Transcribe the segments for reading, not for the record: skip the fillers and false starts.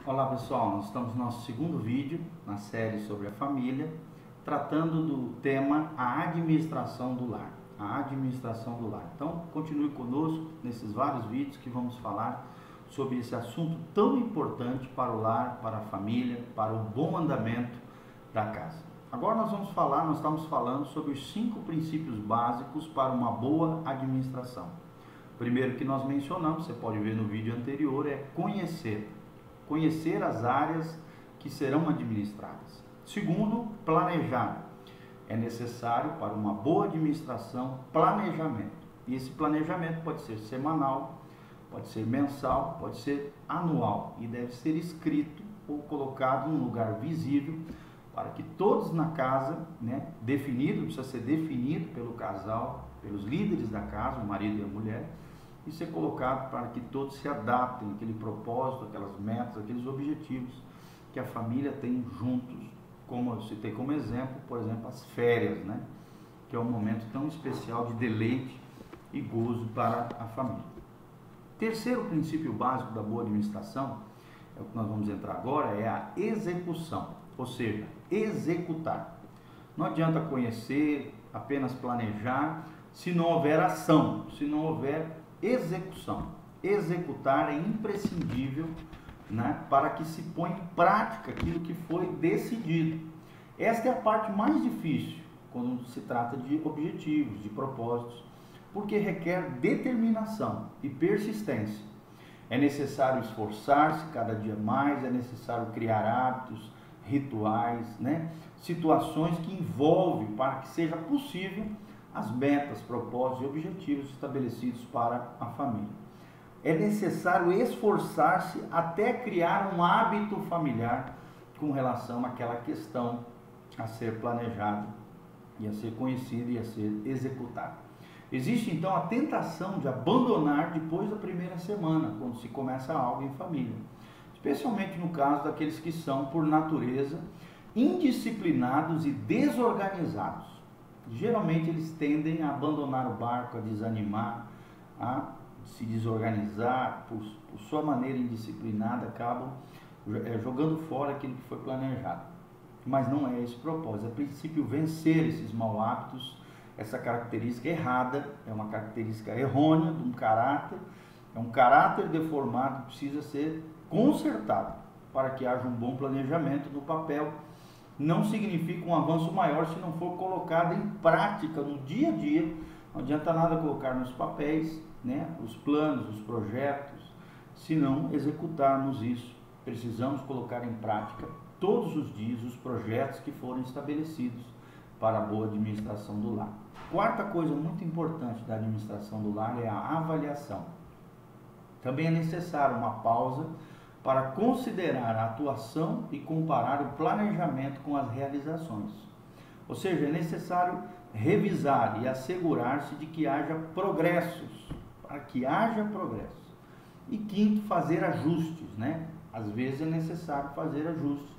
Olá pessoal, nós estamos no nosso segundo vídeo na série sobre a família, tratando do tema a administração do lar. A administração do lar. Então, continue conosco nesses vários vídeos que vamos falar sobre esse assunto tão importante para o lar, para a família, para o bom andamento da casa. Agora nós estamos falando sobre os 5 princípios básicos para uma boa administração. O primeiro que nós mencionamos, você pode ver no vídeo anterior, é conhecer as áreas que serão administradas. Segundo, planejar. É necessário para uma boa administração planejamento. E esse planejamento pode ser semanal, pode ser mensal, pode ser anual e deve ser escrito ou colocado num lugar visível para que todos na casa, precisa ser definido pelo casal, pelos líderes da casa, o marido e a mulher, e ser colocado para que todos se adaptem àquele propósito, aquelas metas, aqueles objetivos que a família tem juntos, como eu citei como exemplo, por exemplo, as férias, que é um momento tão especial de deleite e gozo para a família. Terceiro princípio básico da boa administração, é o que nós vamos entrar agora, é a execução, ou seja, executar. Não adianta conhecer, apenas planejar, se não houver ação, se não houver execução. Executar é imprescindível, para que se ponha em prática aquilo que foi decidido. Esta é a parte mais difícil quando se trata de objetivos, de propósitos, porque requer determinação e persistência. É necessário esforçar-se cada dia mais, é necessário criar hábitos, rituais, situações que envolvem para que seja possível as metas, propósitos e objetivos estabelecidos para a família. É necessário esforçar-se até criar um hábito familiar com relação àquela questão a ser planejada e a ser conhecida e a ser executada. Existe então a tentação de abandonar depois da primeira semana, quando se começa algo em família, especialmente no caso daqueles que são, por natureza, indisciplinados e desorganizados. Geralmente eles tendem a abandonar o barco, a desanimar, a se desorganizar, por sua maneira indisciplinada, acabam jogando fora aquilo que foi planejado. Mas não é esse o propósito, é princípio vencer esses maus hábitos, essa característica errada, é uma característica errônea de um caráter, é um caráter deformado que precisa ser consertado para que haja um bom planejamento no papel. Não significa um avanço maior se não for colocado em prática no dia a dia. Não adianta nada colocar nos papéis, os planos, os projetos, se não executarmos isso. Precisamos colocar em prática todos os dias os projetos que foram estabelecidos para a boa administração do lar. Quarta coisa muito importante da administração do lar é a avaliação. Também é necessário uma pausa para considerar a atuação e comparar o planejamento com as realizações. Ou seja, é necessário revisar e assegurar-se de que haja progressos, para que haja progressos. E quinto, fazer ajustes, Às vezes é necessário fazer ajustes.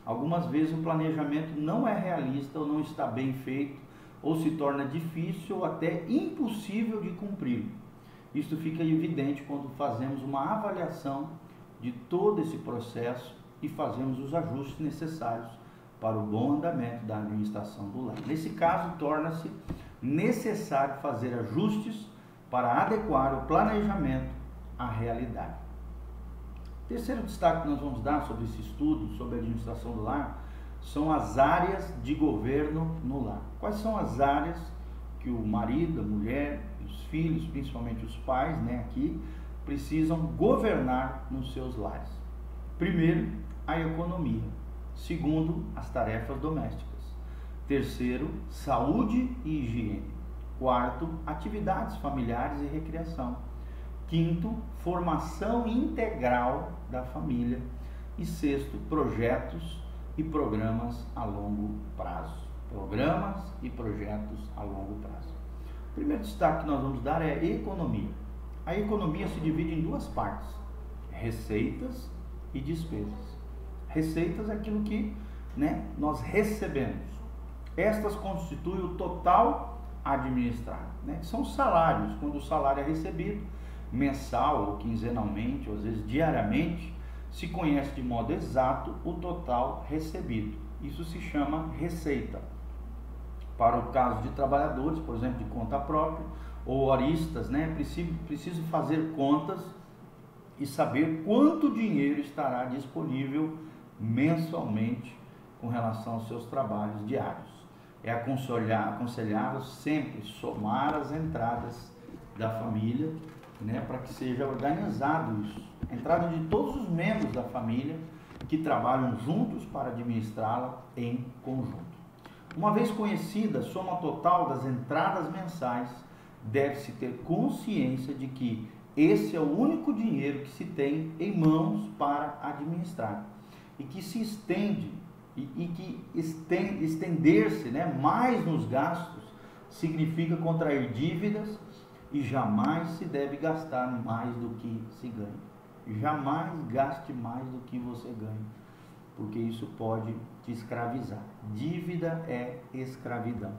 Algumas vezes o planejamento não é realista ou não está bem feito, ou se torna difícil ou até impossível de cumprir. Isso fica evidente quando fazemos uma avaliação de todo esse processo e fazemos os ajustes necessários para o bom andamento da administração do lar. Nesse caso, torna-se necessário fazer ajustes para adequar o planejamento à realidade. Terceiro destaque que nós vamos dar sobre esse estudo, sobre a administração do lar, são as áreas de governo no lar. Quais são as áreas que o marido, a mulher, os filhos, principalmente os pais, aqui, precisam governar nos seus lares? Primeiro, a economia. Segundo, as tarefas domésticas. Terceiro, saúde e higiene. Quarto, atividades familiares e recreação. Quinto, formação integral da família. E sexto, projetos e programas a longo prazo. Programas e projetos a longo prazo. O primeiro destaque que nós vamos dar é a economia. A economia se divide em duas partes: receitas e despesas. Receitas é aquilo que nós recebemos. Estas constituem o total administrado. São salários. Quando o salário é recebido, mensal ou quinzenalmente, ou às vezes diariamente, se conhece de modo exato o total recebido. Isso se chama receita. Para o caso de trabalhadores, por exemplo, de conta própria, ou horistas, né, preciso fazer contas e saber quanto dinheiro estará disponível mensalmente com relação aos seus trabalhos diários. É aconselhável sempre somar as entradas da família, né, para que seja organizado isso. A entrada de todos os membros da família que trabalham juntos para administrá-la em conjunto. Uma vez conhecida a soma total das entradas mensais, deve-se ter consciência de que esse é o único dinheiro que se tem em mãos para administrar e que se estende estender-se, né, mais nos gastos significa contrair dívidas e jamais se deve gastar mais do que se ganha. Jamais gaste mais do que você ganha, porque isso pode te escravizar. Dívida é escravidão.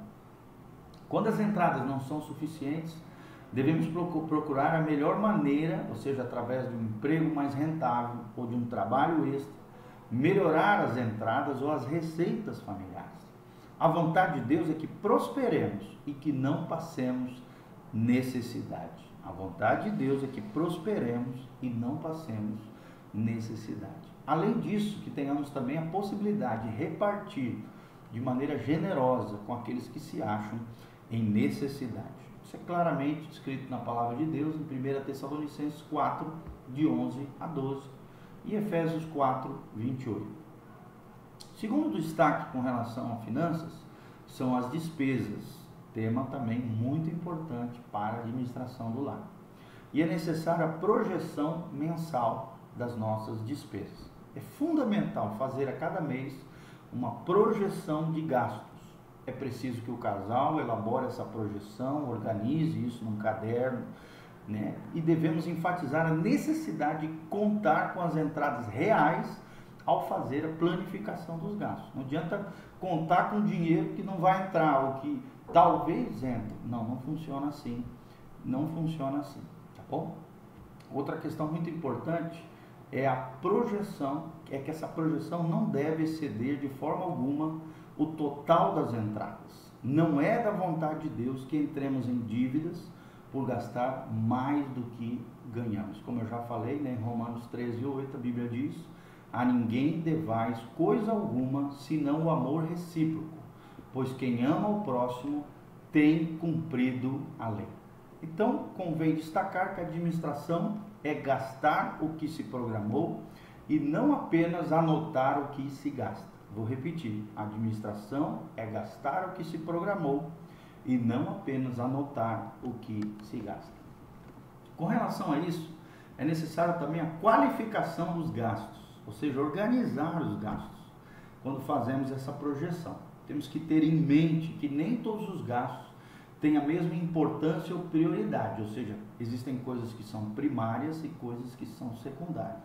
Quando as entradas não são suficientes, devemos procurar a melhor maneira, ou seja, através de um emprego mais rentável ou de um trabalho extra, melhorar as entradas ou as receitas familiares. A vontade de Deus é que prosperemos e que não passemos necessidade. A vontade de Deus é que prosperemos e não passemos necessidade. Além disso, que tenhamos também a possibilidade de repartir de maneira generosa com aqueles que se acham em necessidade. Isso é claramente escrito na palavra de Deus em 1 Tessalonicenses 4, de 11 a 12 e Efésios 4, 28. Segundo destaque com relação a finanças, são as despesas, tema também muito importante para a administração do lar. E é necessária a projeção mensal das nossas despesas. É fundamental fazer a cada mês uma projeção de gastos. É preciso que o casal elabore essa projeção, organize isso num caderno, né? E devemos enfatizar a necessidade de contar com as entradas reais ao fazer a planificação dos gastos. Não adianta contar com dinheiro que não vai entrar ou que talvez entre. Não funciona assim. Não funciona assim, tá bom? Outra questão muito importante é a projeção, é que essa projeção não deve exceder de forma alguma o total das entradas. Não é da vontade de Deus que entremos em dívidas por gastar mais do que ganhamos. Como eu já falei, né, em Romanos 13, 8, a Bíblia diz: a ninguém devais coisa alguma, senão o amor recíproco, pois quem ama o próximo tem cumprido a lei. Então, convém destacar que a administração é gastar o que se programou e não apenas anotar o que se gasta. Vou repetir, a administração é gastar o que se programou e não apenas anotar o que se gasta. Com relação a isso, é necessário também a qualificação dos gastos, ou seja, organizar os gastos. Quando fazemos essa projeção, temos que ter em mente que nem todos os gastos têm a mesma importância ou prioridade, ou seja, existem coisas que são primárias e coisas que são secundárias.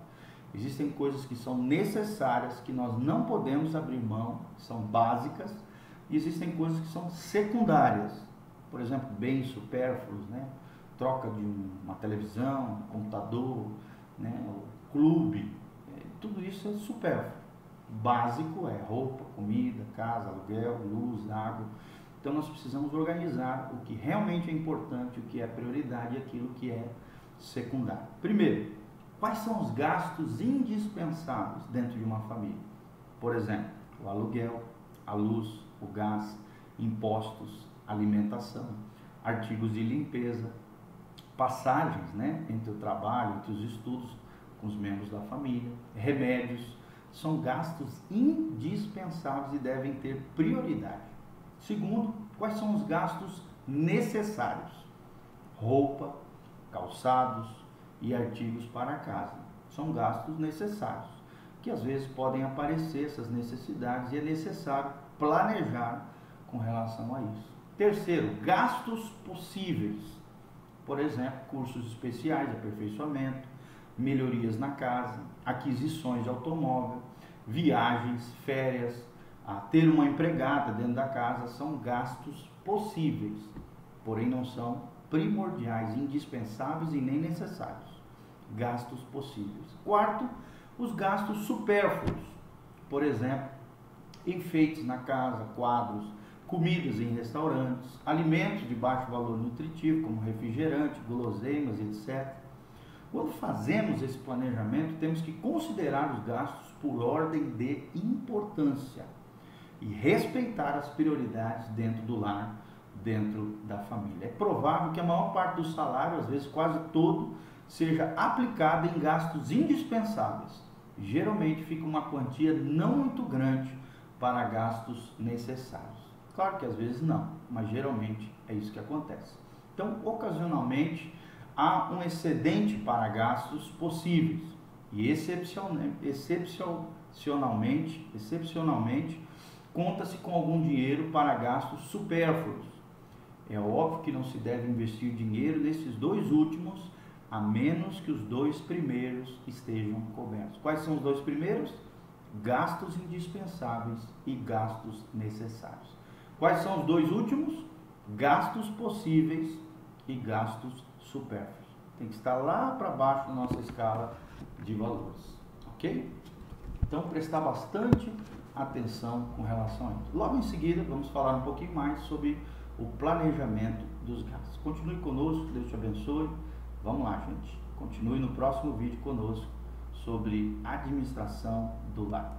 Existem coisas que são necessárias, que nós não podemos abrir mão, que são básicas, e existem coisas que são secundárias. Por exemplo, bens supérfluos, né? Troca de uma televisão, um computador, né? O clube, tudo isso é supérfluo. Básico é roupa, comida, casa, aluguel, luz, água. Então nós precisamos organizar o que realmente é importante, o que é prioridade e aquilo que é secundário. Primeiro, quais são os gastos indispensáveis dentro de uma família? Por exemplo, o aluguel, a luz, o gás, impostos, alimentação, artigos de limpeza, passagens, né, entre o trabalho, entre os estudos com os membros da família, remédios, são gastos indispensáveis e devem ter prioridade. Segundo, quais são os gastos necessários? Roupa, calçados e artigos para casa. São gastos necessários, que às vezes podem aparecer essas necessidades e é necessário planejar com relação a isso. Terceiro, gastos possíveis. Por exemplo, cursos especiais de aperfeiçoamento, melhorias na casa, aquisições de automóvel, viagens, férias, ter uma empregada dentro da casa, são gastos possíveis, porém não são primordiais, indispensáveis e nem necessários. Gastos possíveis. Quarto, Os gastos supérfluos, por exemplo, enfeites na casa, quadros, comidas em restaurantes, alimentos de baixo valor nutritivo, como refrigerante, guloseimas, etc. Quando fazemos esse planejamento, temos que considerar os gastos por ordem de importância e respeitar as prioridades dentro do lar, dentro da família. É provável que a maior parte do salário, às vezes quase todo, seja aplicado em gastos indispensáveis. Geralmente fica uma quantia não muito grande para gastos necessários. Claro que às vezes não, mas geralmente é isso que acontece. Então, ocasionalmente, há um excedente para gastos possíveis e excepcionalmente, conta-se com algum dinheiro para gastos supérfluos. É óbvio que não se deve investir dinheiro nesses dois últimos, a menos que os dois primeiros estejam cobertos. Quais são os dois primeiros? Gastos indispensáveis e gastos necessários. Quais são os dois últimos? Gastos possíveis e gastos supérfluos. Tem que estar lá para baixo na nossa escala de valores, ok? Então, prestar bastante atenção com relação a isso. Logo em seguida, vamos falar um pouquinho mais sobre o planejamento dos gastos. Continue conosco, Deus te abençoe. Vamos lá, gente. Continue no próximo vídeo conosco sobre administração do lar.